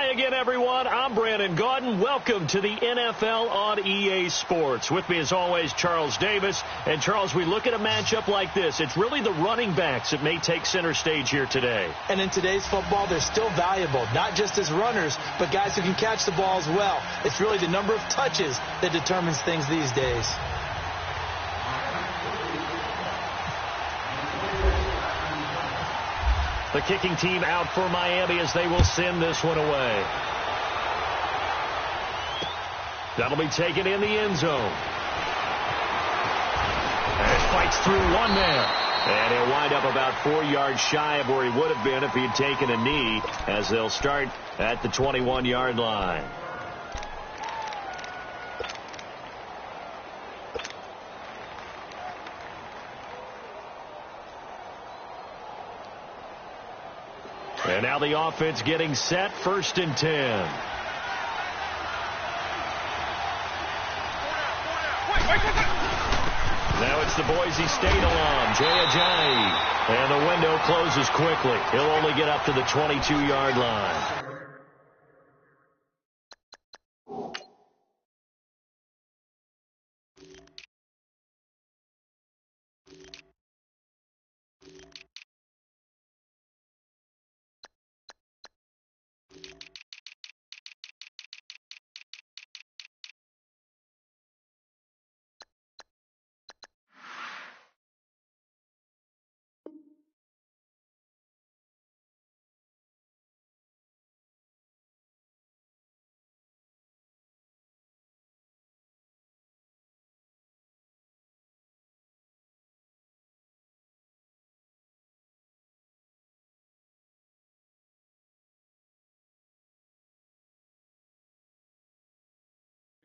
Hi again, everyone. I'm Brandon Gaudin. Welcome to the NFL on EA Sports. With me, as always, Charles Davis. And, Charles, we look at a matchup like this. It's really the running backs that may take center stage here today. And in today's football, they're still valuable, not just as runners, but guys who can catch the ball as well. It's really the number of touches that determines things these days. The kicking team out for Miami as they will send this one away. That'll be taken in the end zone. And fights through one man. And he'll wind up about 4 yards shy of where he would have been if he had taken a knee, as they'll start at the 21-yard line. And now the offense getting set, 1st and 10. Now it's the Boise State alum, Jay Ajayi. And the window closes quickly. He'll only get up to the 22-yard line.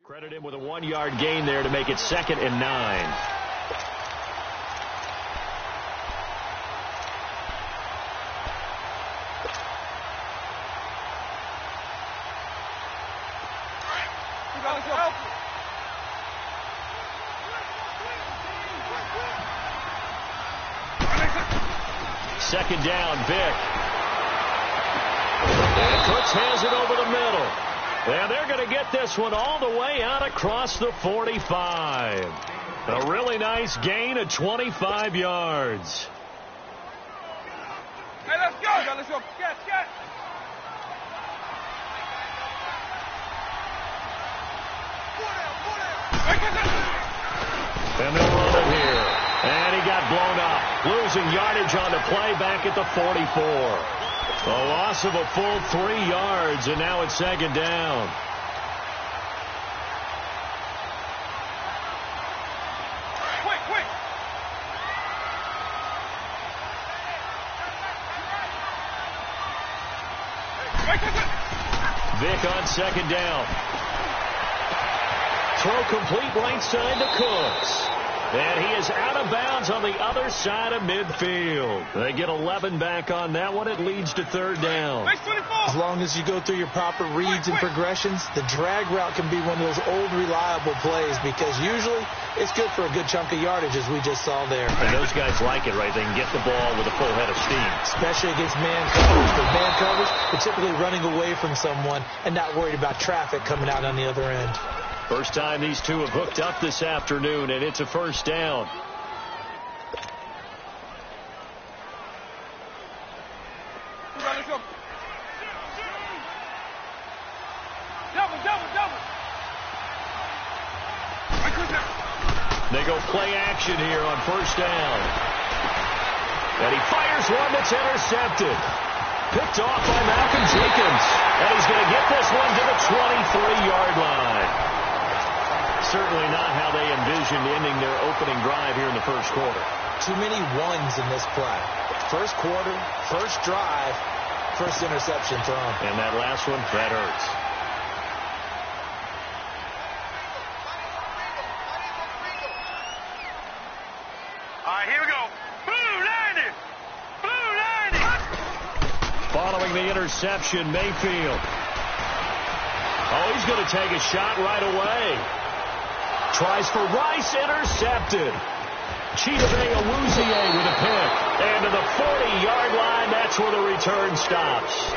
Credit him with a 1-yard gain there to make it 2nd and 9. Second down, Vick. And Cooks has it over the middle. And they're going to get this one all the way out across the 45. A really nice gain of 25 yards. Hey, let's go. Let's go. Get. And they'll run it here. And he got blown up. Losing yardage on the play back at the 44. A loss of a full 3 yards, and now it's 2nd down. Quick. Vick on 2nd down. Throw complete right side to Cooks. And he is out of bounds on the other side of midfield. They get 11 back on that one. It leads to 3rd down. As long as you go through your proper reads and progressions, the drag route can be one of those old reliable plays because usually it's good for a good chunk of yardage, as we just saw there. And those guys like it, right? They can get the ball with a full head of steam. Especially against man coverage. With man coverage, they're typically running away from someone and not worried about traffic coming out on the other end. First time these two have hooked up this afternoon, and it's a 1st down. They go play action here on 1st down. And he fires one that's intercepted. Picked off by Malcolm Jenkins. And he's going to get this one to the 23-yard line. Certainly not how they envisioned ending their opening drive here in the 1st quarter. Too many ones in this play. 1st quarter, 1st drive, 1st interception thrown. And that last one, that hurts. All right, here we go. Blue 90. Following the interception, Mayfield. Oh, he's going to take a shot right away. Tries for Rice, intercepted. Chidobe Awuzie with a pick. And to the 40-yard line, that's where the return stops.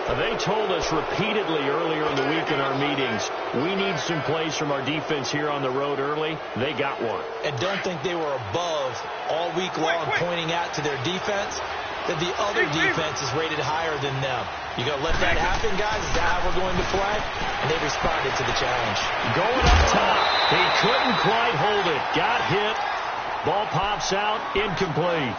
They told us repeatedly earlier in the week in our meetings, we need some plays from our defense here on the road early. They got one. And don't think they were above all week long pointing out to their defense that the other defense is rated higher than them. You going to let that happen, guys? Is that how we're going to play? And they responded to the challenge. Going up top. He couldn't quite hold it. Got hit. Ball pops out. Incomplete.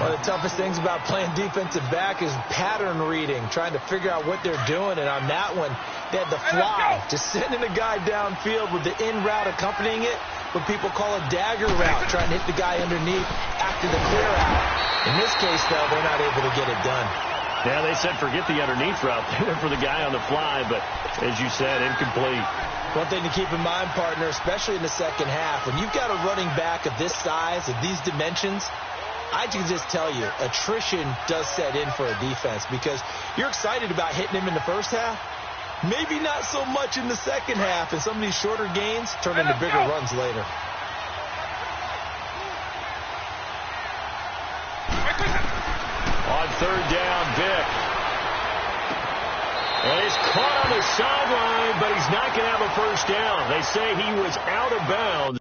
One of the toughest things about playing defensive back is pattern reading, trying to figure out what they're doing. And on that one, they had the fly, just sending a guy downfield with the in route accompanying it, what people call a dagger route, trying to hit the guy underneath after the clear out. In this case, though, they're not able to get it done. Yeah, they said forget the underneath route there for the guy on the fly, but as you said, incomplete. One thing to keep in mind, partner, especially in the second half, when you've got a running back of this size, of these dimensions, I can just tell you, attrition does set in for a defense because you're excited about hitting him in the first half. Maybe not so much in the second half, and some of these shorter gains turn into bigger runs later. On third down, Vick. And he's caught on the sideline, but he's not going to have a first down. They say he was out of bounds.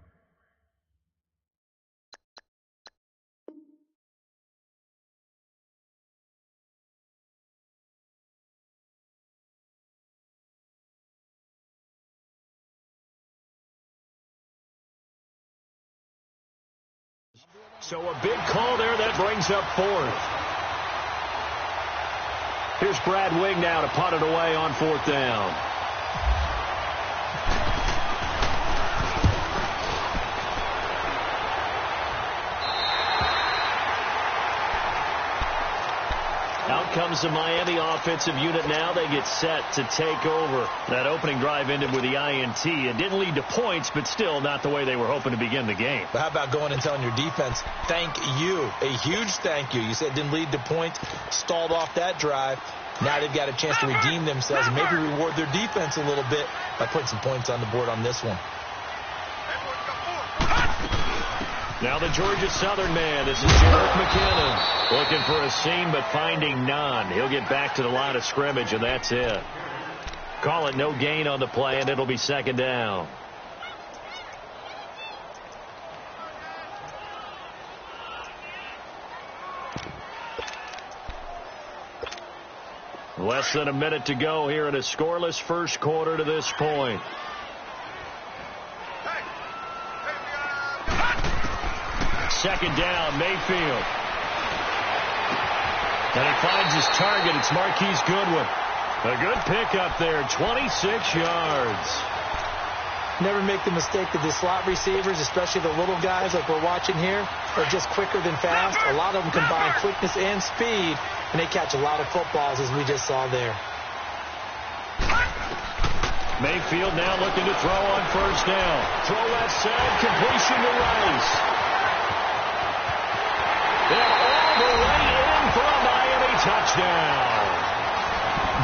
So a big call there. That brings up fourth. Here's Brad Wing now to punt it away on fourth down. Out comes the Miami offensive unit now. They get set to take over. That opening drive ended with the INT. It didn't lead to points, but still not the way they were hoping to begin the game. But how about going and telling your defense, thank you, a huge thank you. You said it didn't lead to points, stalled off that drive. Now they've got a chance to redeem themselves and maybe reward their defense a little bit by putting some points on the board on this one. Now the Georgia Southern man. This is Jarrett McKinnon. Looking for a seam, but finding none. He'll get back to the line of scrimmage, and that's it. Call it no gain on the play, and it'll be second down. Less than a minute to go here in a scoreless first quarter to this point. Second down, Mayfield. And he finds his target. It's Marquise Goodwin. A good pickup there, 26 yards. Never make the mistake that the slot receivers, especially the little guys like we're watching here, are just quicker than fast. A lot of them combine quickness and speed, and they catch a lot of footballs, as we just saw there. Mayfield now looking to throw on first down. Throw left side, completion to Rice. And all the way in for a Miami touchdown.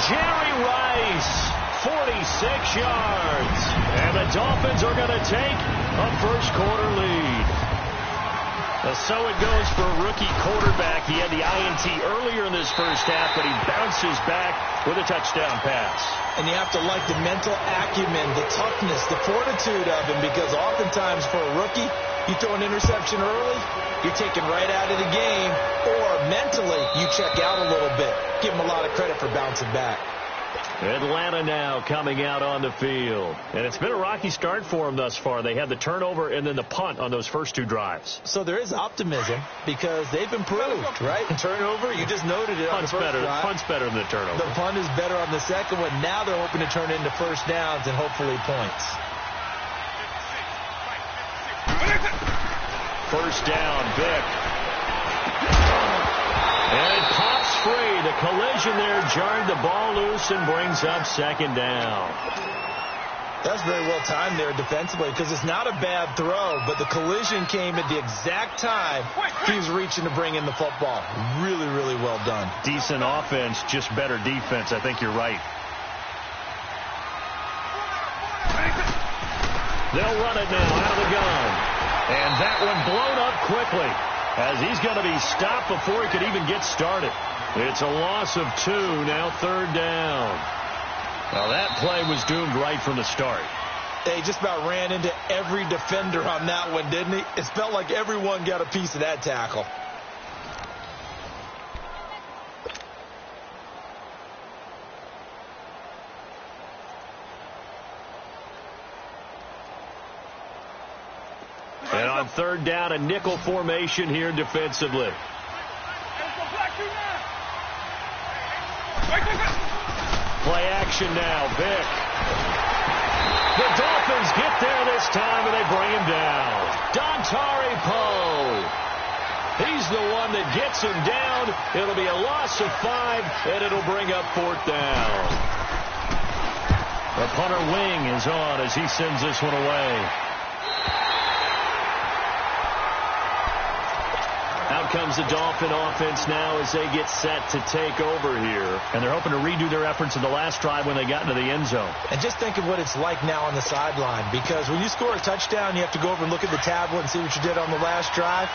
Jerry Rice, 46 yards. And the Dolphins are going to take a first quarter lead. So it goes for a rookie quarterback. He had the INT earlier in this first half, but he bounces back with a touchdown pass. And you have to like the mental acumen, the toughness, the fortitude of him, because oftentimes for a rookie, you throw an interception early, you're taken right out of the game, or mentally you check out a little bit. Give him a lot of credit for bouncing back. Atlanta now coming out on the field. And it's been a rocky start for them thus far. They had the turnover and then the punt on those first two drives. So there is optimism because they've improved, right? Turnover, you just noted it on the first drive. Punt's better than the turnover. The punt is better on the second one. Now they're hoping to turn into first downs and hopefully points. First down, Vick. And it pops free. The collision there jarred the ball loose and brings up second down. That's very well timed there defensively because it's not a bad throw, but the collision came at the exact time he was reaching to bring in the football. Really, really well done. Decent offense, just better defense. I think you're right. They'll run it now out of the gun. And that one blown up quickly. as he's going to be stopped before he could even get started. It's a loss of 2, now 3rd down. Well, that play was doomed right from the start. He just about ran into every defender on that one, didn't he? It felt like everyone got a piece of that tackle. And on 3rd down, a nickel formation here defensively. Play action now, Vic. The Dolphins get there this time, and they bring him down. Dontari Poe. He's the one that gets him down. It'll be a loss of 5, and it'll bring up 4th down. The punter wing is on as he sends this one away. Out comes the Dolphin offense now as they get set to take over here. And they're hoping to redo their efforts in the last drive when they got into the end zone. And just think of what it's like now on the sideline, because when you score a touchdown, you have to go over and look at the tablet and see what you did on the last drive.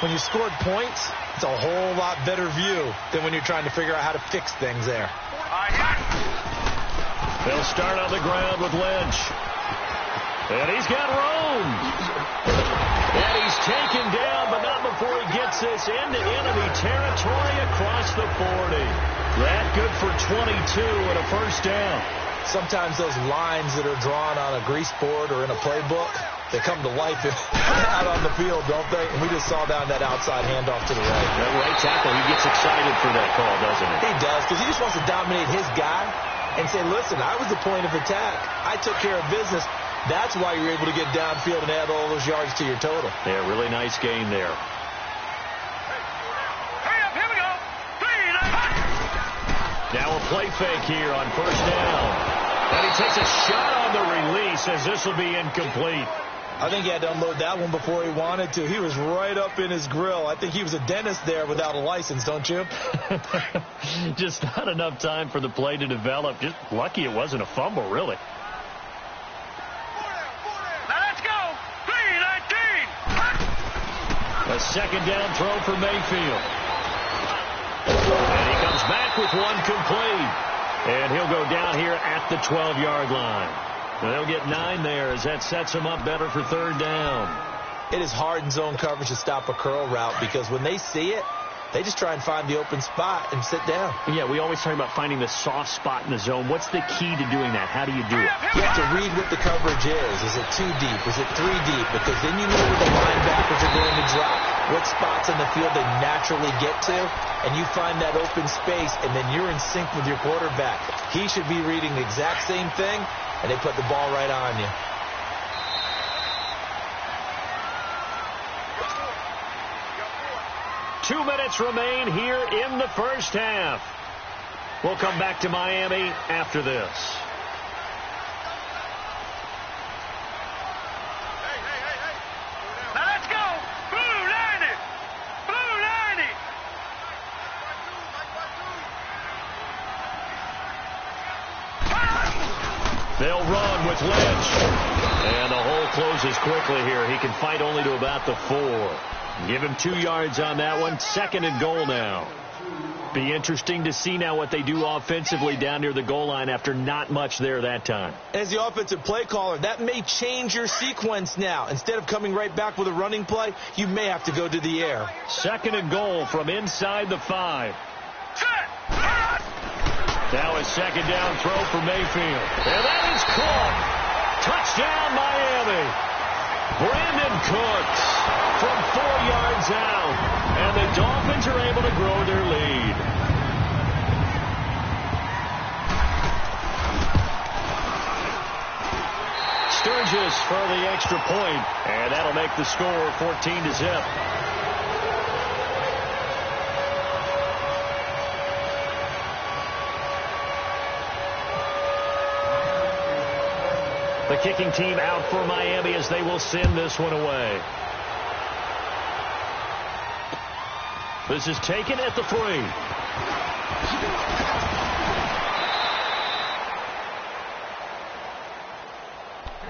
When you scored points, it's a whole lot better view than when you're trying to figure out how to fix things there. They'll start on the ground with Lynch. And he's got room. And he's taken down, but not before he gets this into enemy territory across the 40. That good for 22 and a 1st down. Sometimes those lines that are drawn on a grease board or in a playbook, they come to life out on the field, don't they? And we just saw down that outside handoff to the right. That right tackle, he gets excited for that call, doesn't he? He does, because he just wants to dominate his guy and say, listen, I was the point of attack. I took care of business. That's why you're able to get downfield and add all those yards to your total. Yeah, really nice game there. Hurry up, here we go. 3, Now a play fake here on 1st down. And he takes a shot on the release as this will be incomplete. I think he had to unload that one before he wanted to. He was right up in his grill. I think he was a dentist there without a license, don't you? Just not enough time for the play to develop. Just lucky it wasn't a fumble, really. A 2nd down throw for Mayfield. And he comes back with one complete. And he'll go down here at the 12-yard line. And they'll get 9 there as that sets him up better for 3rd down. It is hard in zone coverage to stop a curl route because when they see it, they just try and find the open spot and sit down. Yeah, we always talk about finding the soft spot in the zone. What's the key to doing that? How do you do it? You have to read what the coverage is. Is it 2 deep? Is it 3 deep? Because then you know where the linebackers are going to drop, what spots on the field they naturally get to, and you find that open space, and then you're in sync with your quarterback. He should be reading the exact same thing, and they put the ball right on you. Two minutes remain here in the 1st half. We'll come back to Miami after this. Now let's go. Blue 90. Blue 90. They'll run with Lynch. And the hole closes quickly here. He can fight only to about the 4. Give him 2 yards on that one. 2nd and goal now. Be interesting to see now what they do offensively down near the goal line after not much there that time. As the offensive play caller, that may change your sequence now. Instead of coming right back with a running play, you may have to go to the air. 2nd and goal from inside the 5. Now a 2nd down throw for Mayfield. And that is caught. Touchdown, Miami. Brandon Cooks from 4 yards out. And the Dolphins are able to grow their lead. Sturgis for the extra point. And that'll make the score 14-0. The kicking team out for Miami as they will send this one away. This is taken at the 3.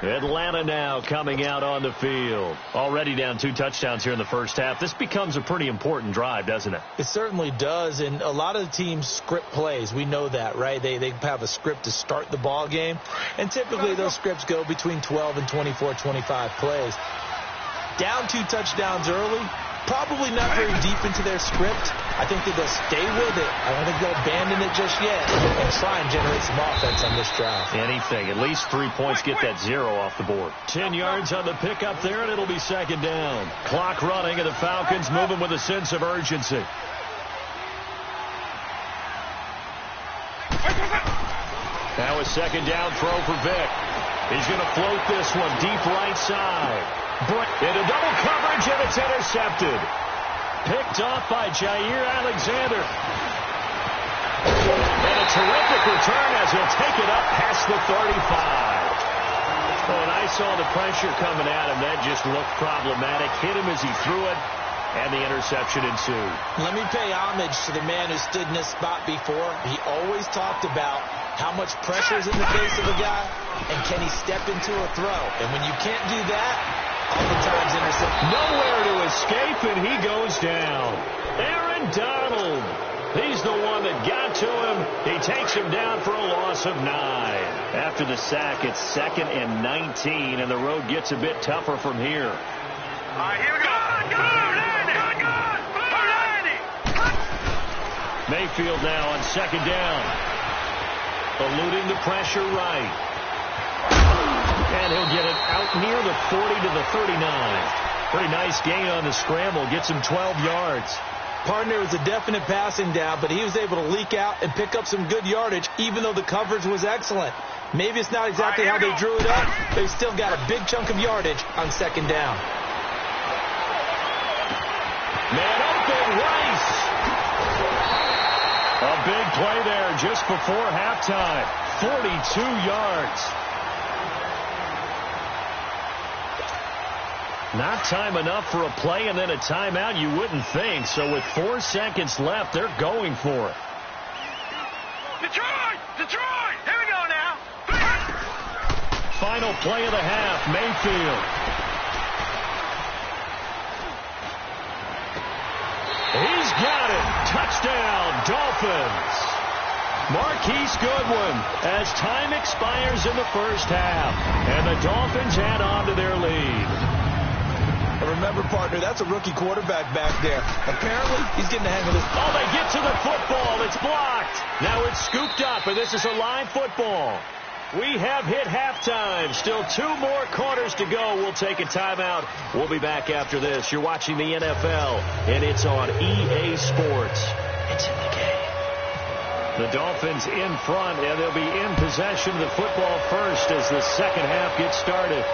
Atlanta now coming out on the field. Already down 2 touchdowns here in the first half. This becomes a pretty important drive, doesn't it? It certainly does, and a lot of the teams script plays. We know that, right? They have a script to start the ball game, and typically those scripts go between 12 and 24, 25 plays. Down 2 touchdowns early, probably not very deep into their script. I think that they'll stay with it. I don't think they'll abandon it just yet and try and generate some offense on this drive. Anything. At least 3 points. Get that 0 off the board. 10 yards on the pickup there, and it'll be second down. Clock running, and the Falcons moving with a sense of urgency. Now a second down throw for Vick. He's going to float this one deep right side. Into double coverage, and it's intercepted. Picked off by Jair Alexander. And a terrific return as he'll take it up past the 35. Oh, and I saw the pressure coming at him. That just looked problematic. Hit him as he threw it, and the interception ensued. Let me pay homage to the man who stood in this spot before. He always talked about how much pressure is in the face of a guy, and can he step into a throw. And when you can't do that, oftentimes intercept. Nowhere to escape, and he goes down. Aaron Donald. He's the one that got to him. He takes him down for a loss of 9. After the sack, it's 2nd and 19, and the road gets a bit tougher from here. All right, here we go. Mayfield now on second down. Eluding the pressure right. And he'll get it out near the 40 to the 39. Pretty nice gain on the scramble. Gets him 12 yards. Partner was a definite passing down, but he was able to leak out and pick up some good yardage, even though the coverage was excellent. Maybe it's not exactly how they drew it up, but he still got a big chunk of yardage on second down. Man open, Rice. A big play there just before halftime. 42 yards. Not time enough for a play and then a timeout, you wouldn't think. So with 4 seconds left, they're going for it. Detroit! Detroit! Here we go now. Final play of the half, Mayfield. He's got it. Touchdown, Dolphins. Marquise Goodwin as time expires in the first half. And the Dolphins head on to their lead. Remember, partner, that's a rookie quarterback back there. Apparently, he's getting the hang of this. Oh, they get to the football. It's blocked. Now it's scooped up, and this is a live football. We have hit halftime. Still 2 more quarters to go. We'll take a timeout. We'll be back after this. You're watching the NFL, and it's on EA Sports. It's in the game. The Dolphins in front, and they'll be in possession of the football first as the second half gets started.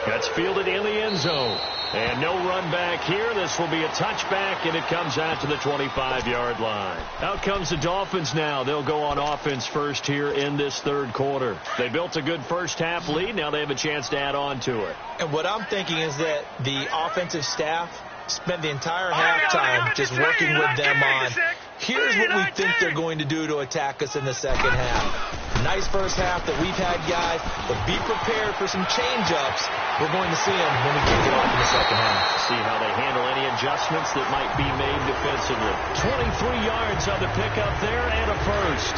That's fielded in the end zone. And no run back here. This will be a touchback, and it comes out to the 25-yard line. Out comes the Dolphins now. They'll go on offense first here in this third quarter. They built a good first-half lead. Now they have a chance to add on to it. And what I'm thinking is that the offensive staff spent the entire halftime just working with them on, here's what we think they're going to do to attack us in the second half. Nice first half that we've had, guys, but be prepared for some change-ups. We're going to see them when we kick it off in the second half. See how they handle any adjustments that might be made defensively. 23 yards on the pickup there and a first.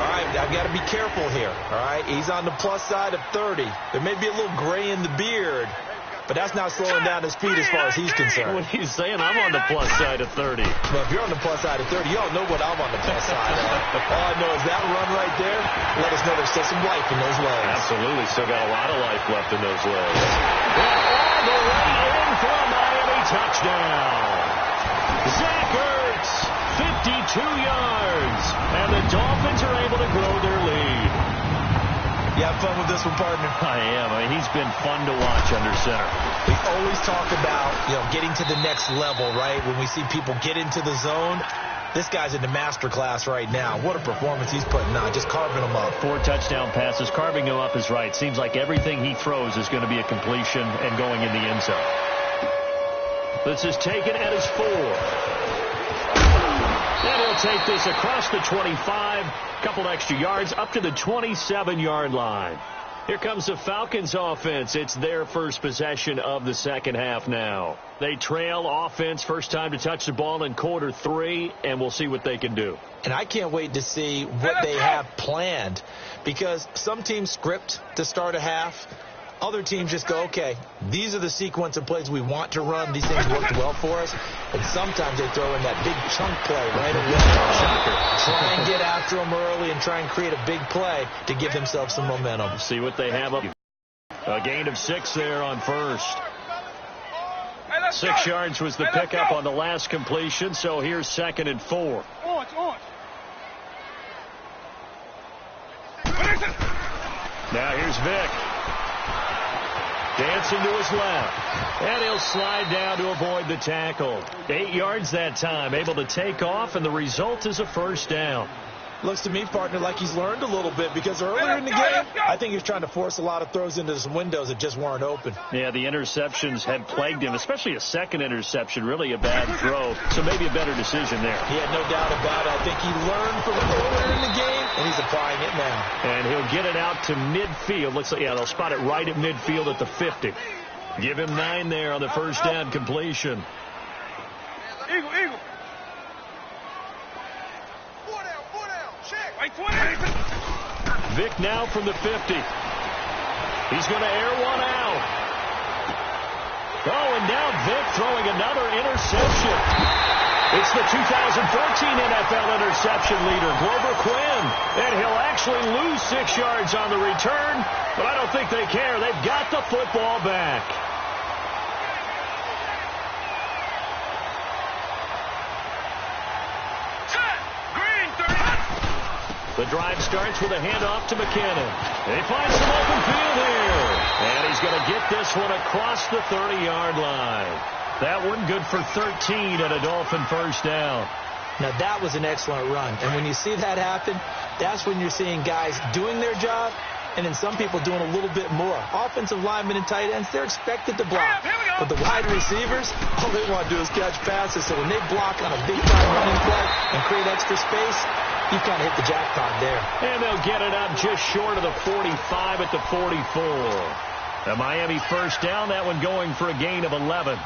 All right, I've got to be careful here, all right? He's on the plus side of 30. There may be a little gray in the beard, but that's not slowing down his speed as far as he's concerned. What he's saying, I'm on the plus side of 30. Well, if you're on the plus side of 30, y'all know what I'm on the plus side of. All I know is that run right there, let us know there's still some life in those legs. Absolutely, still got a lot of life left in those legs. All the way in for a Miami touchdown. Zach Ertz, 52 yards, and the Dolphins are able to grow their lead. You have fun with this one, partner? I am. I mean, he's been fun to watch under center. We always talk about, getting to the next level, right? When we see people get into the zone, this guy's in the master class right now. What a performance he's putting on, just carving them up. 4 touchdown passes. Carving him up is right. Seems like everything he throws is going to be a completion and going in the end zone. This is taken at his 4. And he'll take this across the 25, couple extra yards, up to the 27-yard line. Here comes the Falcons offense. It's their first possession of the second half now. They trail offense, first time to touch the ball in quarter 3, and we'll see what they can do. And I can't wait to see what they have planned, because some teams script to start a half. Other teams just go, okay, these are the sequence of plays we want to run. These things worked well for us. And sometimes they throw in that big chunk play right away. Try and get after them early and try and create a big play to give themselves some momentum. See what they have up. A gain of 6 there on first. 6 yards was the pickup on the last completion, so here's 2nd and 4. Now here's Vic. Dancing to his left. And he'll slide down to avoid the tackle. 8 yards that time. Able to take off, and the result is a first down. Looks to me, partner, like he's learned a little bit, because earlier in the game, I think he was trying to force a lot of throws into some windows that just weren't open. Yeah, the interceptions had plagued him, especially a second interception, really a bad throw. So maybe a better decision there. He had no doubt about it. I think he learned from earlier in the game, and he's applying it now. And he'll get it out to midfield. Looks like, yeah, they'll spot it right at midfield at the 50. Give him 9 there on the first down completion. Eagle. Vic now from the 50. He's going to air one out. Oh, and now Vic throwing another interception. It's the 2014 NFL interception leader, Glover Quinn. And he'll actually lose 6 yards on the return, but I don't think they care. They've got the football back. The drive starts with a handoff to McKinnon. He finds some open field here. And he's going to get this one across the 30-yard line. That one good for 13 and a Dolphin first down. Now, that was an excellent run. And when you see that happen, that's when you're seeing guys doing their job, and then some people doing a little bit more. Offensive linemen and tight ends, they're expected to block. But the wide receivers, all they want to do is catch passes. So when they block on a big-time running play and create extra space, you kind of hit the jackpot there. And they'll get it up just short of the 45 at the 44. The Miami first down, that one going for a gain of 11.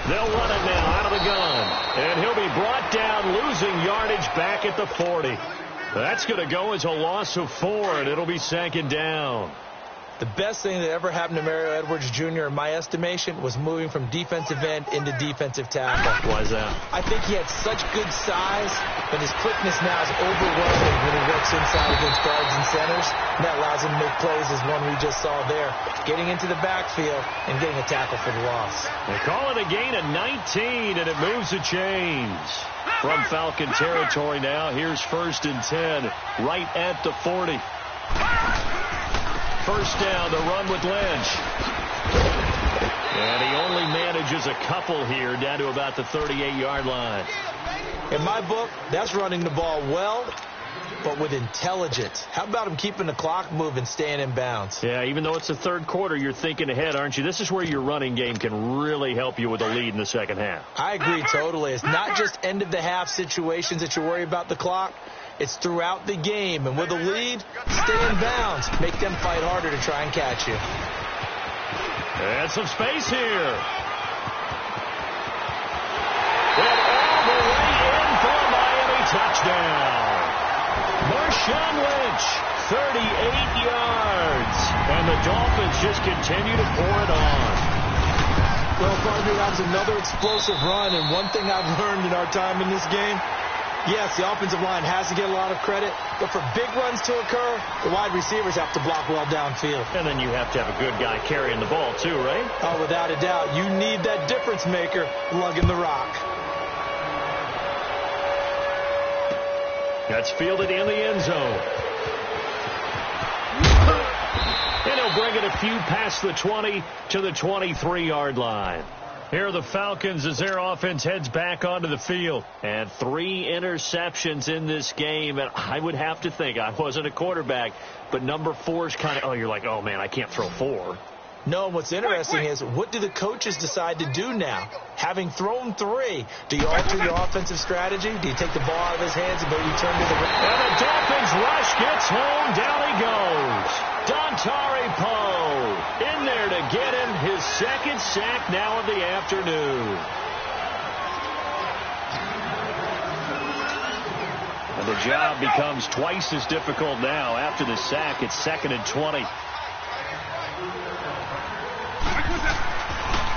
They'll run it now out of the gun. And he'll be brought down, losing yardage back at the 40. That's going to go as a loss of 4, and it'll be 2nd down. The best thing that ever happened to Mario Edwards Jr., in my estimation, was moving from defensive end into defensive tackle. Why is that? I think he had such good size, but his quickness now is overwhelming when he works inside against guards and centers. And that allows him to make plays as one we just saw there, getting into the backfield and getting a tackle for the loss. They call it a gain of 19, and it moves the chains. From Falcon territory now, here's 1st and 10, right at the 40. First down, the run with Lynch. And he only manages a couple here, down to about the 38-yard line. In my book, that's running the ball well, but with intelligence. How about him keeping the clock moving, staying in bounds? Yeah, even though it's the third quarter, you're thinking ahead, aren't you? This is where your running game can really help you with a lead in the second half. I agree totally. It's not just end-of-the-half situations that you worry about the clock. It's throughout the game. And with a lead, stay in bounds. Make them fight harder to try and catch you. And some space here. And all the way in for a Miami touchdown. Marshawn Lynch, 38 yards. And the Dolphins just continue to pour it on. Well, partner, that was another explosive run. And one thing I've learned in our time in this game, yes, the offensive line has to get a lot of credit, but for big runs to occur, the wide receivers have to block well downfield. And then you have to have a good guy carrying the ball too, right? Oh, without a doubt. You need that difference maker lugging the rock. That's fielded in the end zone. And he'll bring it a few past the 20 to the 23-yard line. Here are the Falcons as their offense heads back onto the field. And 3 interceptions in this game. And I would have to think, I wasn't a quarterback, but number 4 is kind of, oh, you're like, oh, man, I can't throw 4. No, what's interesting is, what do the coaches decide to do now? Having thrown 3, do you alter your offensive strategy? Do you take the ball out of his hands and maybe turn to the... And the Dolphins rush gets home. Down he goes. Dontari Poe in there to get him his second sack now of the afternoon. And the job becomes twice as difficult now. After the sack, it's 2nd and 20.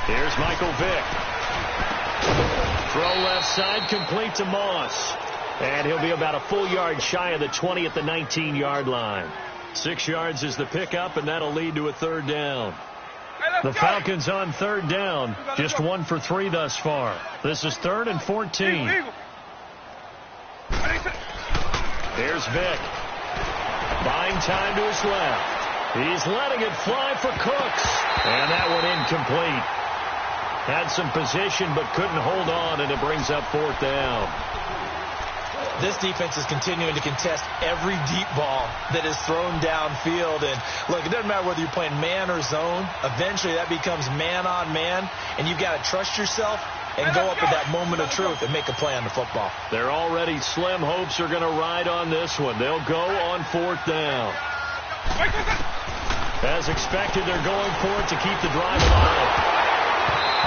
Here's Michael Vick. Throw left side, complete to Moss. And he'll be about a full yard shy of the 20 at the 19-yard line. 6 yards is the pickup, and that'll lead to a 3rd down. The Falcons on 3rd down. Just 1 for 3 thus far. This is 3rd and 14. Here's Vick. Buying time to his left. He's letting it fly for Cooks. And that one incomplete. Had some position but couldn't hold on, and it brings up 4th down. This defense is continuing to contest every deep ball that is thrown downfield. And look, it doesn't matter whether you're playing man or zone. Eventually that becomes man on man, and you've got to trust yourself and go up at that moment of truth and make a play on the football. Their already slim hopes are going to ride on this one. They'll go on 4th down. As expected, they're going for it to keep the drive alive.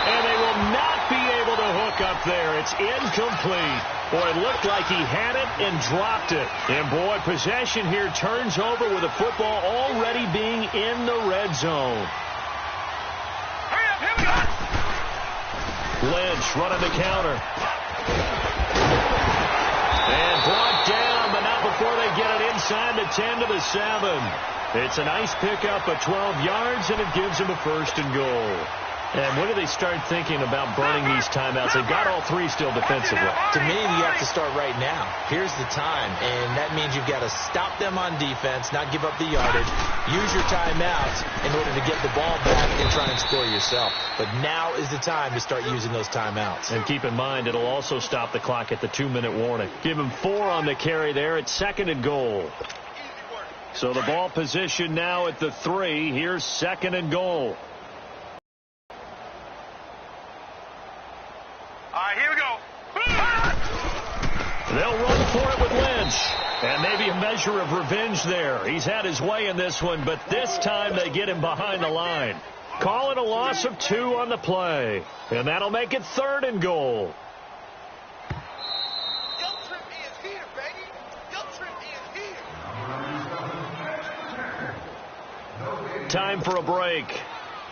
And they will not be able to hook up there. It's incomplete. Boy, it looked like he had it and dropped it. And, boy, possession here turns over with the football already being in the red zone. Hurry up, here we go. Lynch running the counter. And brought down, but not before they get it inside the 10 to the 7. It's a nice pickup of 12 yards, and it gives him a 1st and goal. And when do they start thinking about burning these timeouts? They've got all 3 still defensively. To me, you have to start right now. Here's the time, and that means you've got to stop them on defense, not give up the yardage, use your timeouts in order to get the ball back and try and score yourself. But now is the time to start using those timeouts. And keep in mind, it'll also stop the clock at the 2-minute warning. Give him 4 on the carry there. It's 2nd and goal. So the ball position now at the 3. Here's 2nd and goal. Here we go. They'll run for it with Lynch. And maybe a measure of revenge there. He's had his way in this one, but this time they get him behind the line. Call it a loss of 2 on the play. And that'll make it 3rd and goal. Time for a break.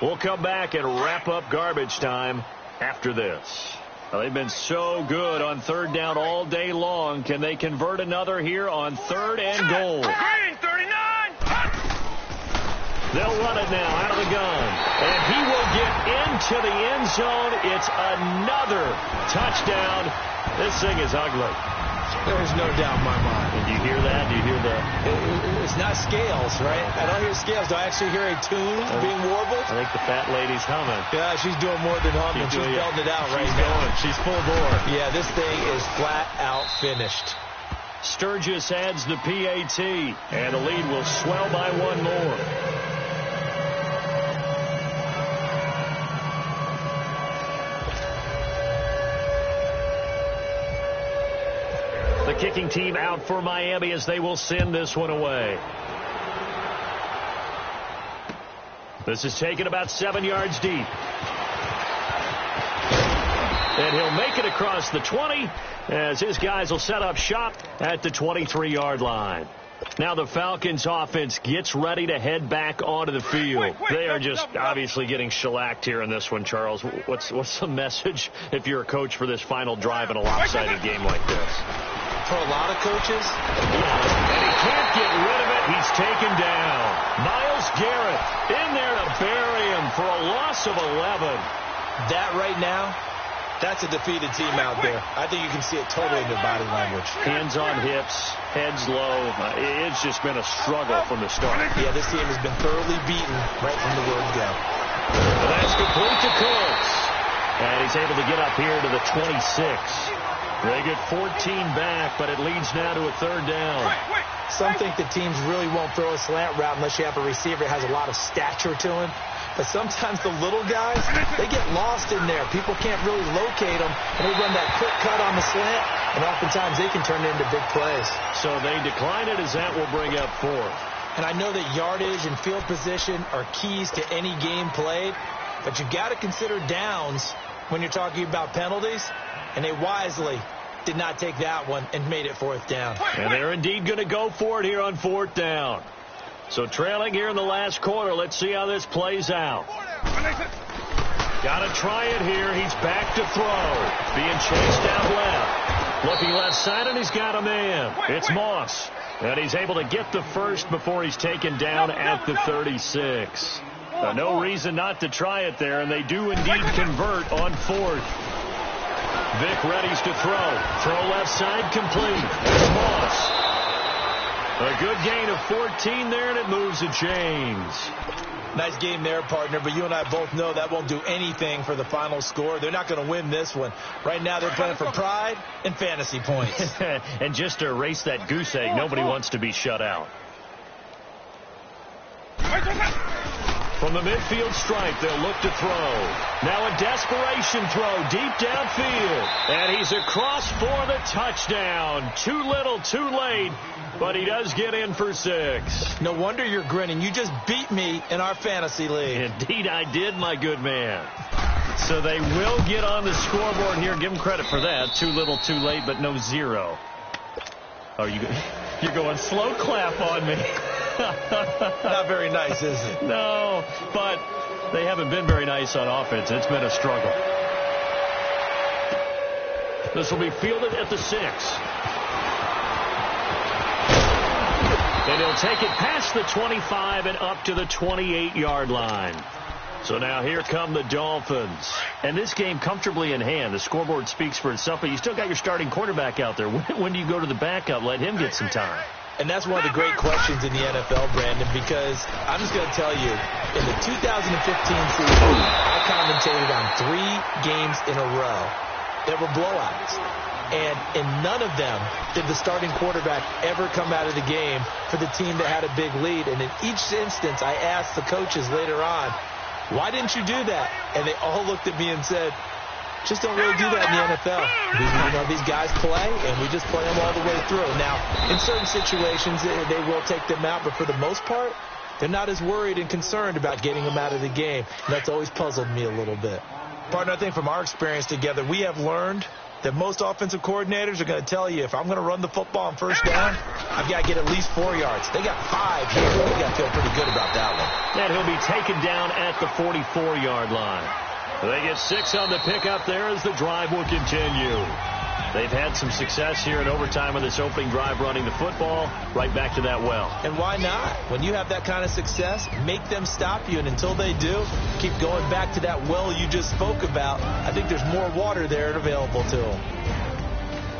We'll come back and wrap up garbage time after this. Well, they've been so good on 3rd down all day long. Can they convert another here on 3rd and goal? Green, 39. They'll run it now out of the gun. And he will get into the end zone. It's another touchdown. This thing is ugly. There's no doubt in my mind. Did you hear that? Do you hear that? It's not scales, right? I don't hear scales. Do I actually hear a tune being warbled? I think the fat lady's humming. Yeah, she's doing more than humming. She's belting it out right now. She's going. She's full bore. Yeah, this thing is flat out finished. Sturgis adds the PAT, and the lead will swell by 1 more. The kicking team out for Miami as they will send this one away. This is taken about 7 yards deep. And he'll make it across the 20 as his guys will set up shop at the 23-yard line. Now the Falcons offense gets ready to head back onto the field. They are just obviously getting shellacked here in this one, Charles. What's the message if you're a coach for this final drive in a lopsided game like this? For a lot of coaches, and he can't get rid of it. He's taken down. Myles Garrett in there to bury him for a loss of 11. That right now, that's a defeated team out there. I think you can see it totally in their body language. Hands on hips, heads low. It's just been a struggle from the start. Yeah, this team has been thoroughly beaten right from the word go. And that's complete to Cooks. And he's able to get up here to the 26. They get 14 back, but it leads now to a 3rd down. Some think that teams really won't throw a slant route unless you have a receiver that has a lot of stature to him. But sometimes the little guys, they get lost in there. People can't really locate them, and they run that quick cut on the slant, and oftentimes they can turn it into big plays. So they decline it as that will bring up fourth. And I know that yardage and field position are keys to any game played, but you've got to consider downs when you're talking about penalties, and they wisely did not take that one and made it fourth down. And they're indeed going to go for it here on fourth down. So trailing here in the last quarter, let's see how this plays out. Got to try it here. He's back to throw. Being chased out left. Looking left side, and he's got a man. It's Moss. And he's able to get the first before he's taken down at the 36. No reason not to try it there, and they do indeed convert on fourth. Vic readies to throw. Throw left side complete. It's Moss. A good gain of 14 there, and it moves the chains. Nice game there, partner, but you and I both know that won't do anything for the final score. They're not going to win this one. Right now they're playing for pride and fantasy points. And just to erase that goose egg, nobody wants to be shut out. From the midfield stripe, they'll look to throw. Now a desperation throw deep downfield. And he's across for the touchdown. Too little, too late. But he does get in for 6. No wonder you're grinning. You just beat me in our fantasy league. Indeed I did, my good man. So they will get on the scoreboard here. Give them credit for that. Too little, too late, but no 0. Oh, you're going slow clap on me. Not very nice, is it? No, but they haven't been very nice on offense. It's been a struggle. This will be fielded at the 6. And he'll take it past the 25 and up to the 28-yard line. So now here come the Dolphins. And this game comfortably in hand. The scoreboard speaks for itself, but you still got your starting quarterback out there. When do you go to the backup? Let him get some time. And that's one of the great questions in the NFL, Brandon, because I'm just going to tell you, in the 2015 season, I commentated on 3 games in a row. There were blowouts. And in none of them did the starting quarterback ever come out of the game for the team that had a big lead. And in each instance, I asked the coaches later on, why didn't you do that? And they all looked at me and said, just don't really do that in the NFL. These guys play, and we just play them all the way through. Now, in certain situations, they will take them out, but for the most part, they're not as worried and concerned about getting them out of the game. And that's always puzzled me a little bit. Partner, I think from our experience together, we have learned that most offensive coordinators are going to tell you, if I'm going to run the football on first down, I've got to get at least 4 yards. They got 5 here. They got to feel pretty good about that one. And he'll be taken down at the 44-yard line. They get 6 on the pickup there as the drive will continue. They've had some success here in overtime on this opening drive running the football. Right back to that well. And why not? When you have that kind of success, make them stop you. And until they do, keep going back to that well you just spoke about. I think there's more water there available to them.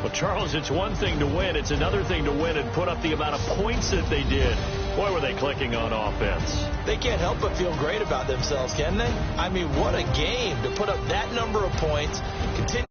Well, Charles, it's one thing to win. It's another thing to win and put up the amount of points that they did. Boy, were they clicking on offense. They can't help but feel great about themselves, can they? I mean, what a game to put up that number of points. Continue